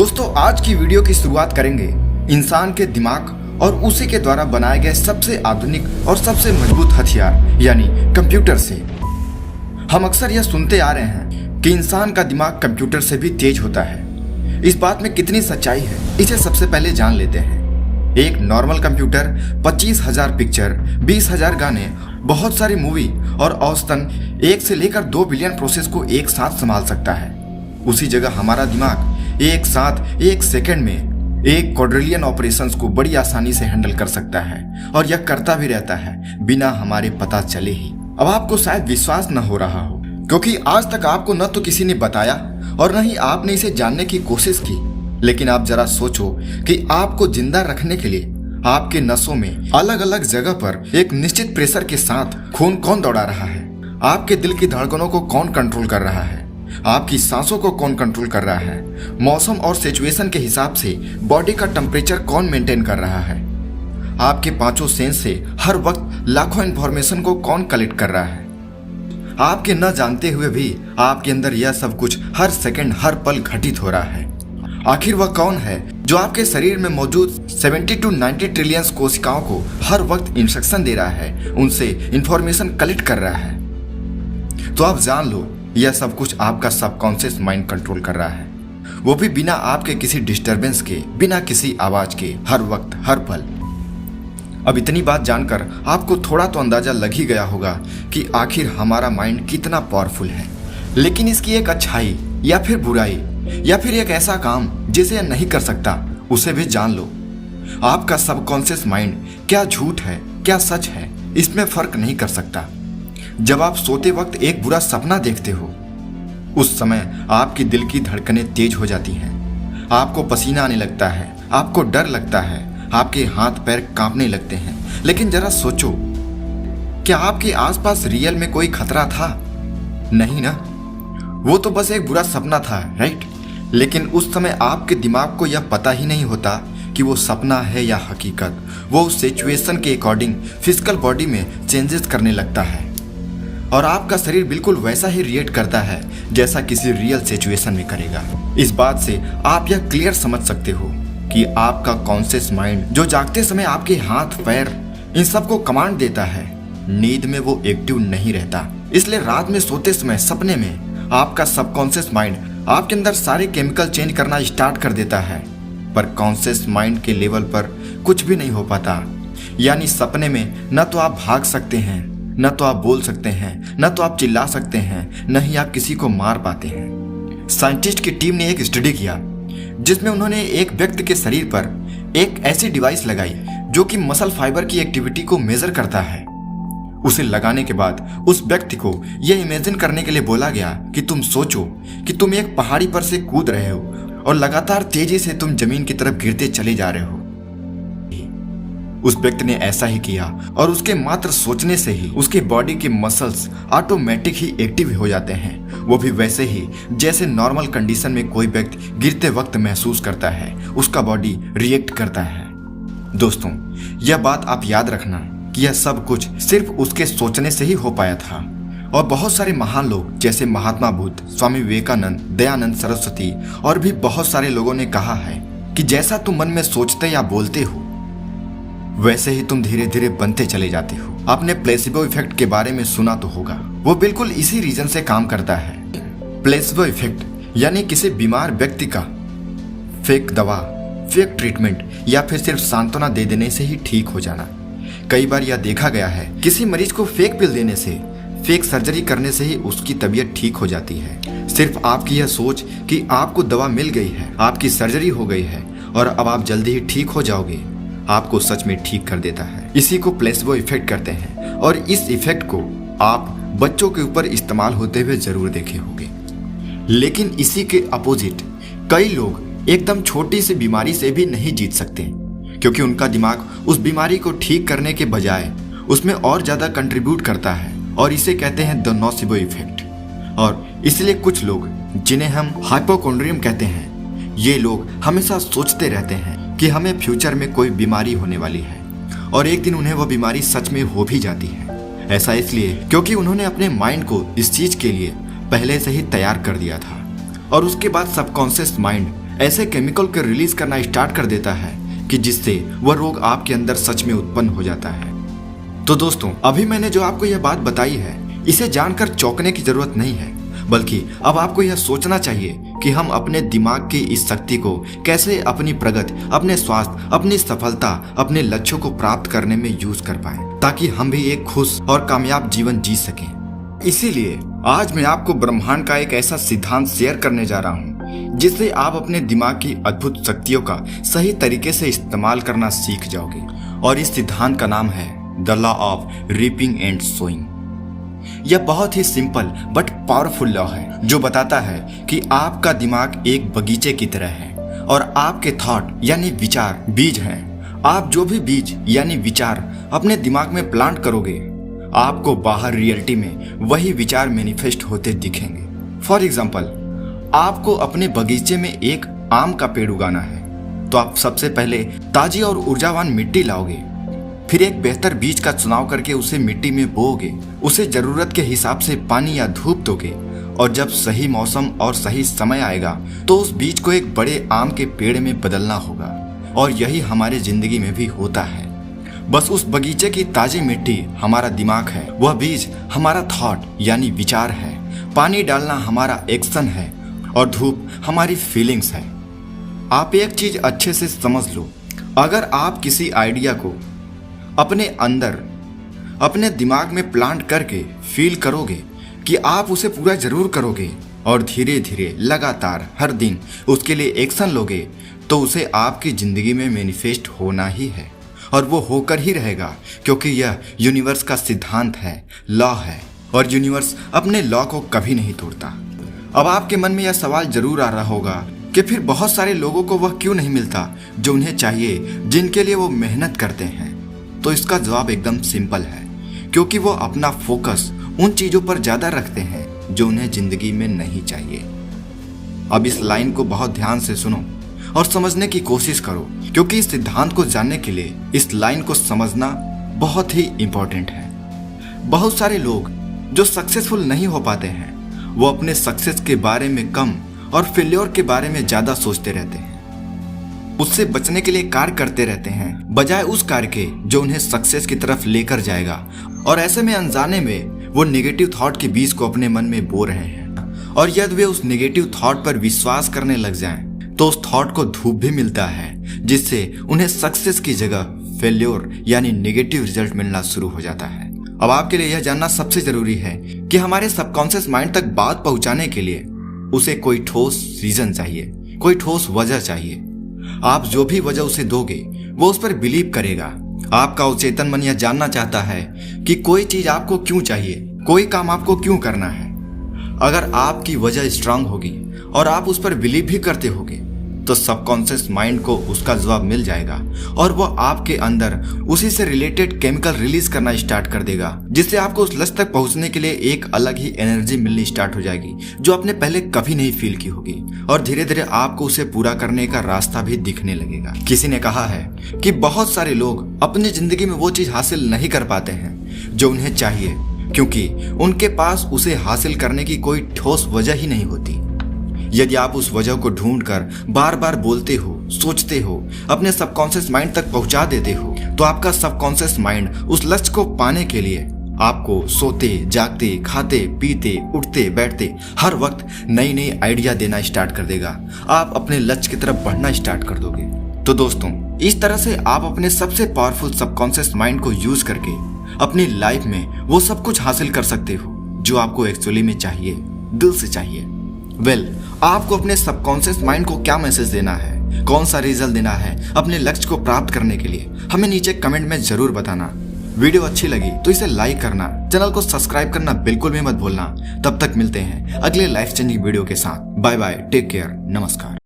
दोस्तों आज की वीडियो की शुरुआत करेंगे इंसान के दिमाग और उसी के द्वारा बनाए गए सबसे आधुनिक और सबसे मजबूत हथियार यानी कंप्यूटर से। हम अक्सर यह सुनते आ रहे हैं कि इंसान का दिमाग कंप्यूटर से भी तेज होता है। इस बात में कितनी सच्चाई है इसे सबसे पहले जान लेते हैं। एक नॉर्मल कंप्यूटर 25,000 पिक्चर, 20,000 गाने, बहुत सारी मूवी और औसतन 1 से लेकर 2 बिलियन प्रोसेस को एक साथ संभाल सकता है। उसी जगह हमारा दिमाग एक साथ 1 सेकंड में 1 क्वाड्रिलियन ऑपरेशंस को बड़ी आसानी से हैंडल कर सकता है और यह करता भी रहता है बिना हमारे पता चले ही। अब आपको शायद विश्वास न हो रहा हो क्योंकि आज तक आपको न तो किसी ने बताया और न ही आपने इसे जानने की कोशिश की। लेकिन आप जरा सोचो कि आपको जिंदा रखने के लिए आपके नसों में अलग अलग जगह पर एक निश्चित प्रेशर के साथ खून कौन दौड़ा रहा है, आपके दिल की धड़कनों को कौन कंट्रोल कर रहा है, आपकी सांसों को कौन कंट्रोल कर रहा है, मौसम और सिचुएशन के हिसाब से बॉडी का टेम्परेचर कौन मेंटेन कर रहा है, आपके 5 सेंस से हर वक्त लाखों इंफॉर्मेशन को कौन कलेक्ट कर रहा है। आपके न जानते हुए भी आपके अंदर यह सब कुछ हर सेकंड हर पल घटित हो रहा है। आखिर वह कौन है जो आपके शरीर में मौजूद 70 to 90 ट्रिलियन कोशिकाओं को हर वक्त इंस्ट्रक्शन दे रहा है, उनसे इंफॉर्मेशन कलेक्ट कर रहा है। तो आप जान लो यह सब कुछ आपका सबकॉन्शियस माइंड कंट्रोल कर रहा है, वो भी बिना आपके किसी डिस्टरबेंस के, बिना किसी आवाज के, हर वक्त हर पल। अब इतनी बात जानकर आपको थोड़ा तो अंदाजा लग ही गया होगा कि आखिर हमारा माइंड कितना पावरफुल है। लेकिन इसकी एक अच्छाई या फिर बुराई या फिर एक ऐसा काम जिसे यह नहीं कर सकता उसे भी जान लो। आपका सबकॉन्शियस माइंड क्या झूठ है क्या सच है इसमें फर्क नहीं कर सकता। जब आप सोते वक्त एक बुरा सपना देखते हो उस समय आपकी दिल की धड़कनें तेज हो जाती हैं, आपको पसीना आने लगता है, आपको डर लगता है, आपके हाथ पैर कांपने लगते हैं। लेकिन जरा सोचो, क्या आपके आसपास रियल में कोई खतरा था? नहीं ना, वो तो बस एक बुरा सपना था, राइट? लेकिन उस समय आपके दिमाग को यह पता ही नहीं होता कि वो सपना है या हकीकत। वो उस सिचुएशन के अकॉर्डिंग फिजिकल बॉडी में चेंजेस करने लगता है और आपका शरीर बिल्कुल वैसा ही रिएक्ट करता है जैसा किसी रियल सिचुएशन में करेगा। इस बात से आप यह क्लियर समझ सकते हो कि आपका कॉन्शियस माइंड जो जागते समय आपके हाथ पैर इन सब को कमांड देता है, नींद में वो एक्टिव नहीं रहता। इसलिए रात में सोते समय सपने में आपका सबकॉन्शियस माइंड आपके अंदर सारे केमिकल चेंज करना स्टार्ट कर देता है, पर कॉन्शियस माइंड के लेवल पर कुछ भी नहीं हो पाता। यानी सपने में न तो आप भाग सकते हैं, न तो आप बोल सकते हैं, न तो आप चिल्ला सकते हैं, न ही आप किसी को मार पाते हैं। साइंटिस्ट की टीम ने एक स्टडी किया जिसमें उन्होंने एक व्यक्ति के शरीर पर एक ऐसी डिवाइस लगाई जो कि मसल फाइबर की एक्टिविटी को मेजर करता है। उसे लगाने के बाद उस व्यक्ति को यह इमेजिन करने के लिए बोला गया कि तुम सोचो कि तुम एक पहाड़ी पर से कूद रहे हो और लगातार तेजी से तुम जमीन की तरफ गिरते चले जा रहे हो। उस व्यक्ति ने ऐसा ही किया और उसके मात्र सोचने से ही उसके बॉडी के मसल्स ऑटोमेटिक ही एक्टिव हो जाते हैं, वो भी वैसे ही जैसे नॉर्मल कंडीशन में कोई व्यक्ति गिरते वक्त महसूस करता है, उसका बॉडी रिएक्ट करता है। दोस्तों, यह बात आप याद रखना कि यह सब कुछ सिर्फ उसके सोचने से ही हो पाया था। और बहुत सारे महान लोग जैसे महात्मा बुद्ध, स्वामी विवेकानंद, दयानंद सरस्वती और भी बहुत सारे लोगों ने कहा है कि जैसा तुम मन में सोचते या बोलते हो वैसे ही तुम धीरे धीरे बनते चले जाते हो। आपने प्लेसिबो इफेक्ट के बारे में सुना तो होगा, वो बिल्कुल इसी रीजन से काम करता है। प्लेसिबो इफेक्ट यानी किसी बीमार व्यक्ति का फेक दवा, फेक ट्रीटमेंट या फिर सिर्फ सांत्वना दे देने से ही ठीक हो जाना। कई बार यह देखा गया है किसी मरीज को फेक पिल देने से, फेक सर्जरी करने से ही उसकी तबीयत ठीक हो जाती है। सिर्फ आपकी यह सोच कि आपको दवा मिल गई है, आपकी सर्जरी हो गई है और अब आप जल्दी ही ठीक हो जाओगे, आपको सच में ठीक कर देता है। इसी को प्लेसिबो इफेक्ट कहते हैं और इस इफेक्ट को आप बच्चों के ऊपर इस्तेमाल होते हुए जरूर देखे होंगे। लेकिन इसी के अपोजिट कई लोग एकदम छोटी सी बीमारी से भी नहीं जीत सकते क्योंकि उनका दिमाग उस बीमारी को ठीक करने के बजाय उसमें और ज्यादा कंट्रीब्यूट करता है और इसे कहते हैं द नोसिबो इफेक्ट। और इसलिए कुछ लोग जिन्हें हम हाइपोकॉन्ड्रियम कहते हैं, ये लोग हमेशा सोचते रहते हैं कि हमें फ्यूचर में कोई बीमारी होने वाली है और एक दिन उन्हें वो बीमारी सच में हो भी जाती है। ऐसा इसलिए क्योंकि उन्होंने अपने माइंड को इस चीज के लिए पहले से ही तैयार कर दिया था और उसके बाद सबकॉन्शियस माइंड ऐसे केमिकल को रिलीज करना स्टार्ट कर देता है कि जिससे वह रोग आपके अंदर सच में उत्पन्न हो जाता है। तो दोस्तों, अभी मैंने जो आपको यह बात बताई है, इसे जानकर चौंकने की जरूरत नहीं है, बल्कि अब आपको यह सोचना चाहिए कि हम अपने दिमाग की इस शक्ति को कैसे अपनी प्रगति, अपने स्वास्थ्य, अपनी सफलता, अपने लक्ष्यों को प्राप्त करने में यूज कर पाएं, ताकि हम भी एक खुश और कामयाब जीवन जी सकें। इसीलिए आज मैं आपको ब्रह्मांड का एक ऐसा सिद्धांत शेयर करने जा रहा हूँ जिससे आप अपने दिमाग की अद्भुत शक्तियों का सही तरीके से इस्तेमाल करना सीख जाओगे। और इस सिद्धांत का नाम है the law of reaping and sowing. यह बहुत ही सिंपल बट पावरफुल लॉ है जो बताता है कि आपका दिमाग एक बगीचे की तरह है और आपके थॉट यानी विचार बीज हैं। आप जो भी बीज यानी विचार अपने दिमाग में प्लांट करोगे, आपको बाहर रियलिटी में वही विचार मैनिफेस्ट होते दिखेंगे। फॉर एग्जाम्पल, आपको अपने बगीचे में एक आम का पेड़ उगाना है, तो आप सबसे पहले ताजी और ऊर्जावान मिट्टी लाओगे, फिर एक बेहतर बीज का चुनाव करके उसे मिट्टी में बोओगे, उसे जरूरत के हिसाब से पानी या धूप दोगे, और जब सही मौसम और सही समय आएगा तो उस बीज को एक बड़े आम के पेड़ में बदलना होगा। और यही हमारे जिंदगी में भी होता है। बस उस बगीचे की ताजी मिट्टी हमारा दिमाग है, वह बीज हमारा थॉट यानी विचार है, पानी डालना हमारा एक्शन है और धूप हमारी फीलिंग्स है। आप एक चीज अच्छे से समझ लो, अगर आप किसी आइडिया को अपने अंदर अपने दिमाग में प्लांट करके फील करोगे कि आप उसे पूरा जरूर करोगे और धीरे धीरे लगातार हर दिन उसके लिए एक्शन लोगे, तो उसे आपकी जिंदगी में मैनिफेस्ट होना ही है और वो होकर ही रहेगा, क्योंकि यह यूनिवर्स का सिद्धांत है, लॉ है, और यूनिवर्स अपने लॉ को कभी नहीं तोड़ता। अब आपके मन में यह सवाल जरूर आ रहा होगा कि फिर बहुत सारे लोगों को वह क्यों नहीं मिलता जो उन्हें चाहिए, जिनके लिए वो मेहनत करते हैं। तो इसका जवाब एकदम सिंपल है, क्योंकि वो अपना फोकस उन चीजों पर ज्यादा रखते हैं जो उन्हें जिंदगी में नहीं चाहिए। अब इस लाइन को बहुत ध्यान से सुनो और समझने की कोशिश करो, क्योंकि इस सिद्धांत को जानने के लिए इस लाइन को समझना बहुत ही इंपॉर्टेंट है। बहुत सारे लोग जो सक्सेसफुल नहीं हो पाते हैं, वो अपने सक्सेस के बारे में कम और फेल्योर के बारे में ज्यादा सोचते रहते हैं। उससे बचने के लिए कार्य करते रहते हैं, बजाय उस कार्य के जो उन्हें सक्सेस की तरफ लेकर जाएगा। और ऐसे में अनजाने में वो नेगेटिव थॉट के बीज को अपने मन में बो रहे हैं, और यदि वे उस नेगेटिव थॉट पर विश्वास करने लग जाएं, तो उस थॉट को धूप भी मिलता है, जिससे उन्हें सक्सेस की जगह फेल्योर यानी नेगेटिव रिजल्ट मिलना शुरू हो जाता है। अब आपके लिए यह जानना सबसे जरूरी है कि हमारे सबकॉन्शियस माइंड तक बात पहुंचाने के लिए उसे कोई ठोस रीजन चाहिए, कोई ठोस वजह चाहिए। आप जो भी वजह उसे दोगे वो उस पर बिलीव करेगा। आपका अवचेतन मन यह जानना चाहता है कि कोई चीज आपको क्यों चाहिए, कोई काम आपको क्यों करना है। अगर आपकी वजह स्ट्रांग होगी और आप उस पर बिलीव भी करते होगे, तो सबकॉन्शियस माइंड को उसका जवाब मिल जाएगा और वो आपके अंदर उसी से रिलेटेड केमिकल रिलीज करना स्टार्ट कर देगा, जिससे आपको उस लक्ष्य तक पहुंचने के लिए एक अलग ही एनर्जी मिलनी स्टार्ट हो जाएगी जो आपने पहले कभी नहीं फील की होगी। और धीरे धीरे आपको उसे पूरा करने का रास्ता भी दिखने लगेगा। किसी ने कहा है कि बहुत सारे लोग अपनी जिंदगी में वो चीज हासिल नहीं कर पाते हैं जो उन्हें चाहिए, क्योंकि उनके पास उसे हासिल करने की कोई ठोस वजह ही नहीं होती। यदि आप उस वजह को ढूंढकर बार बार बोलते हो, सोचते हो, अपने सबकॉन्शियस माइंड तक पहुंचा देते हो, तो आपका सबकॉन्शियस माइंड उस लक्ष्य को पाने के लिए आपको सोते, जागते, खाते, पीते, उठते, बैठते हर वक्त नई नई आइडिया देना स्टार्ट कर देगा। आप अपने लक्ष्य की तरफ बढ़ना स्टार्ट कर दोगे। तो दोस्तों, इस तरह से आप अपने सबसे पावरफुल सबकॉन्शियस माइंड को यूज करके अपनी लाइफ में वो सब कुछ हासिल कर सकते हो जो आपको एक्चुअली में चाहिए, दिल से चाहिए। आपको अपने सबकॉन्शियस माइंड को क्या मैसेज देना है, कौन सा रिजल्ट देना है अपने लक्ष्य को प्राप्त करने के लिए, हमें नीचे कमेंट में जरूर बताना। वीडियो अच्छी लगी तो इसे लाइक करना, चैनल को सब्सक्राइब करना बिल्कुल भी मत भूलना। तब तक मिलते हैं अगले लाइफ चेंजिंग वीडियो के साथ। बाय बाय, टेक केयर, नमस्कार।